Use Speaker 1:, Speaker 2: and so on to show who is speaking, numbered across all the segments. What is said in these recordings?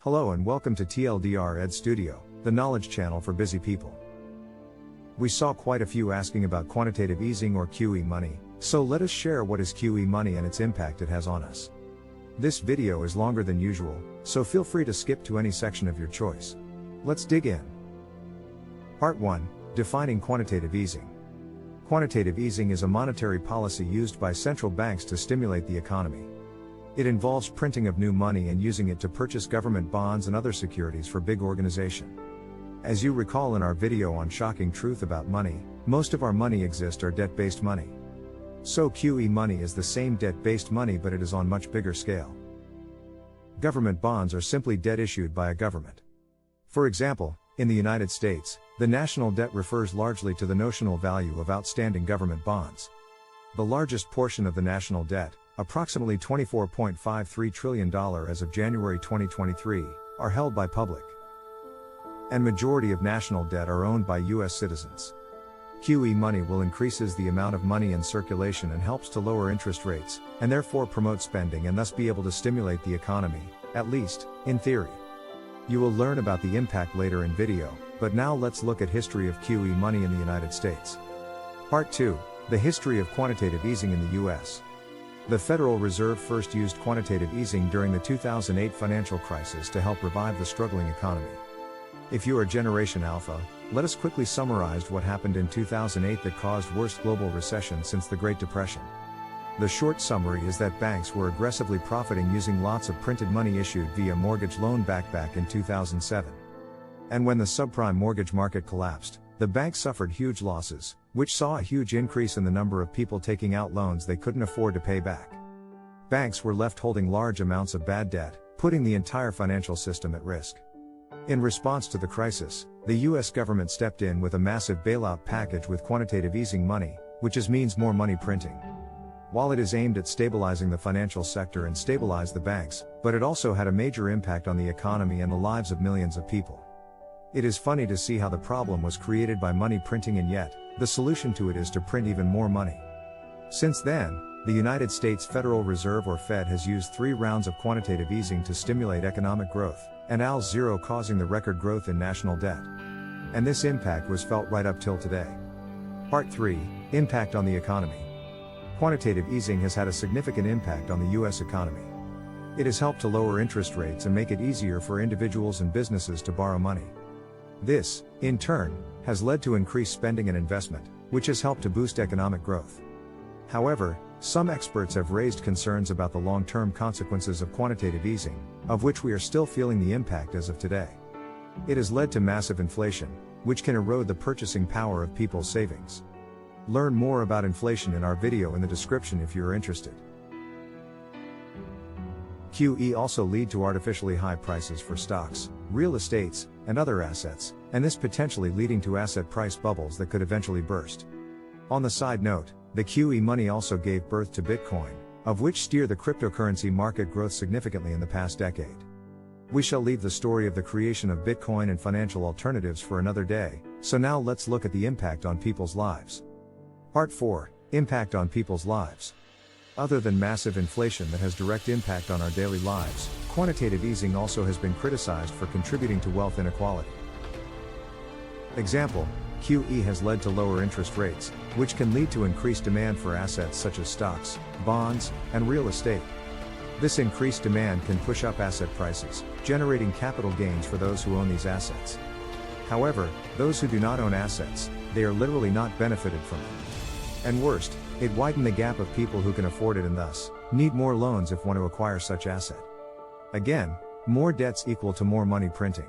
Speaker 1: Hello and welcome to TLDR Ed Studio, the knowledge channel for busy people. We saw quite a few asking about quantitative easing or QE money, so let us share what is QE money and its impact it has on us. This video is longer than usual, so feel free to skip to any section of your choice. Let's dig in. Part 1, Defining Quantitative Easing. Quantitative easing is a monetary policy used by central banks to stimulate the economy. It involves printing of new money and using it to purchase government bonds and other securities for big organization. As you recall in our video on Shocking Truth About Money, most of our money are debt-based money. So QE money is the same debt-based money, but it is on much bigger scale. Government bonds are simply debt issued by a government. For example, in the United States, the national debt refers largely to the notional value of outstanding government bonds. The largest portion of the national debt, approximately $24.53 trillion as of January 2023, are held by public. And majority of national debt are owned by US citizens. QE money will increases the amount of money in circulation and helps to lower interest rates, and therefore promote spending and thus be able to stimulate the economy, at least, in theory. You will learn about the impact later in video, but now let's look at history of QE money in the United States. Part 2, the history of quantitative easing in the US. The Federal Reserve first used quantitative easing during the 2008 financial crisis to help revive the struggling economy. If you are Generation Alpha, let us quickly summarize what happened in 2008 that caused worst global recession since the Great Depression. The short summary is that banks were aggressively profiting using lots of printed money issued via mortgage loan back in 2007. And when the subprime mortgage market collapsed, the banks suffered huge losses, which saw a huge increase in the number of people taking out loans they couldn't afford to pay back. Banks were left holding large amounts of bad debt, putting the entire financial system at risk. In response to the crisis, the US government stepped in with a massive bailout package with quantitative easing money, which means more money printing. While it is aimed at stabilizing the financial sector and stabilize the banks, but it also had a major impact on the economy and the lives of millions of people. It is funny to see how the problem was created by money printing, and yet, the solution to it is to print even more money. Since then, the United States Federal Reserve or Fed has used 3 rounds of quantitative easing to stimulate economic growth, and al-0 causing the record growth in national debt. And this impact was felt right up till today. Part 3, Impact on the Economy. Quantitative easing has had a significant impact on the US economy. It has helped to lower interest rates and make it easier for individuals and businesses to borrow money. This, in turn, has led to increased spending and investment, which has helped to boost economic growth. However, some experts have raised concerns about the long-term consequences of quantitative easing, of which we are still feeling the impact as of today. It has led to massive inflation, which can erode the purchasing power of people's savings. Learn more about inflation in our video in the description if you are interested. QE also lead to artificially high prices for stocks, real estates, and other assets, and this potentially leading to asset price bubbles that could eventually burst. On the side note, the QE money also gave birth to Bitcoin, of which steer the cryptocurrency market growth significantly in the past decade. We shall leave the story of the creation of Bitcoin and financial alternatives for another day, so now let's look at the impact on people's lives. Part 4, Impact on people's lives. Other than massive inflation that has direct impact on our daily lives, quantitative easing also has been criticized for contributing to wealth inequality. Example, QE has led to lower interest rates, which can lead to increased demand for assets such as stocks, bonds, and real estate. This increased demand can push up asset prices, generating capital gains for those who own these assets. However, those who do not own assets, they are literally not benefited from it. And worst, it widened the gap of people who can afford it and thus need more loans if want to acquire such asset. Again, more debts equal to more money printing.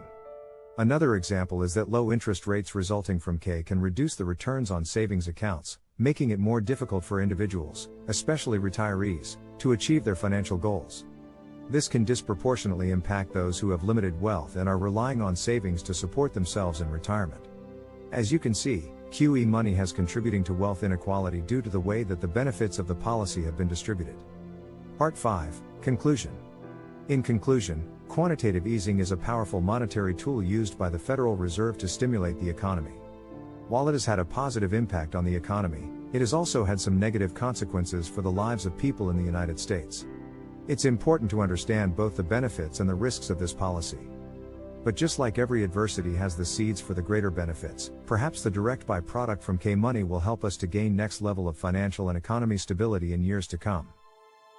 Speaker 1: Another example is that low interest rates resulting from K can reduce the returns on savings accounts, making it more difficult for individuals, especially retirees, to achieve their financial goals. This can disproportionately impact those who have limited wealth and are relying on savings to support themselves in retirement. As you can see, QE money has contributing to wealth inequality due to the way that the benefits of the policy have been distributed. Part 5, Conclusion. In conclusion, quantitative easing is a powerful monetary tool used by the Federal Reserve to stimulate the economy. While it has had a positive impact on the economy, it has also had some negative consequences for the lives of people in the United States. It's important to understand both the benefits and the risks of this policy. But just like every adversity has the seeds for the greater benefits, perhaps the direct byproduct from K-money will help us to gain next level of financial and economy stability in years to come.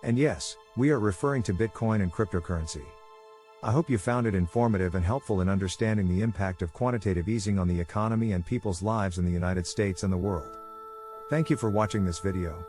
Speaker 1: And yes, we are referring to Bitcoin and cryptocurrency. I hope you found it informative and helpful in understanding the impact of quantitative easing on the economy and people's lives in the United States and the world. Thank you for watching this video.